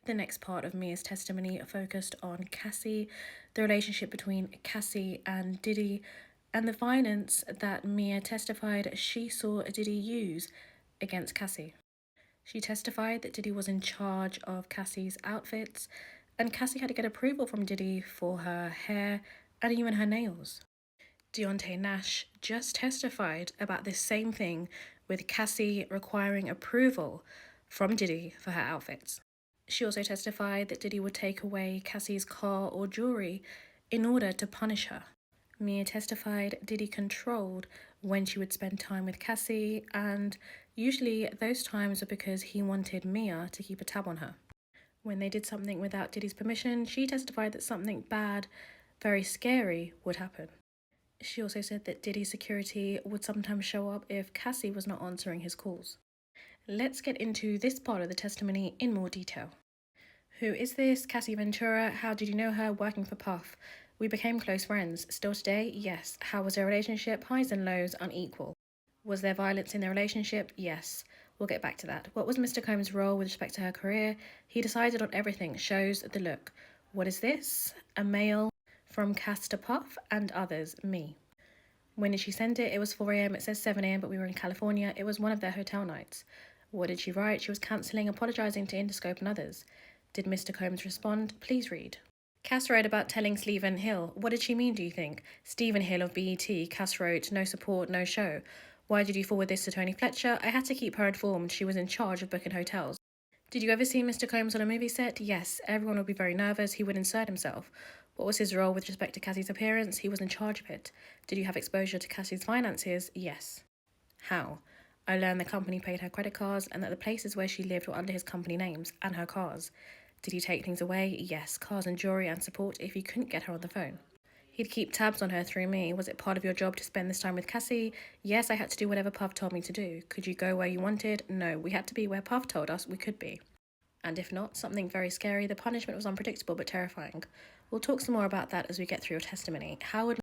The next part of Mia's testimony focused on Cassie, the relationship between Cassie and Diddy, and the violence that Mia testified she saw Diddy use against Cassie. She testified that Diddy was in charge of Cassie's outfits, and Cassie had to get approval from Diddy for her hair and even her nails. Deontay Nash just testified about this same thing, with Cassie requiring approval from Diddy for her outfits. She also testified that Diddy would take away Cassie's car or jewelry in order to punish her. Mia testified Diddy controlled when she would spend time with Cassie, and usually those times were because he wanted Mia to keep a tab on her. When they did something without Diddy's permission, she testified that something bad, very scary, would happen. She also said that Diddy's security would sometimes show up if Cassie was not answering his calls. Let's get into this part of the testimony in more detail. Who is this? Cassie Ventura. How did you know her? Working for Puff. We became close friends. Still today? Yes. How was their relationship? Highs and lows, unequal. Was there violence in their relationship? Yes. We'll get back to that. What was Mr. Combs' role with respect to her career? He decided on everything. Shows the look. What is this? A mail from Cass to Puff and others. Me. When did she send it? It was 4 a.m. It says 7 a.m., but we were in California. It was one of their hotel nights. What did she write? She was cancelling, apologising to Interscope and others. Did Mr. Combs respond? Please read. Cass wrote about telling Stephen Hill. What did she mean, do you think? Stephen Hill of BET. Cass wrote, no support, no show. Why did you forward this to Tony Fletcher? I had to keep her informed. She was in charge of booking hotels. Did you ever see Mr. Combs on a movie set? Yes. Everyone would be very nervous. He would insert himself. What was his role with respect to Cassie's appearance? He was in charge of it. Did you have exposure to Cassie's finances? Yes. How? I learned the company paid her credit cards and that the places where she lived were under his company names and her cars. Did he take things away? Yes. Cars and jewelry and support if he couldn't get her on the phone. He'd keep tabs on her through me. Was it part of your job to spend this time with Cassie? Yes, I had to do whatever Puff told me to do. Could you go where you wanted? No, we had to be where Puff told us we could be. And if not, something very scary. The punishment was unpredictable but terrifying. We'll talk some more about that as we get through your testimony. How would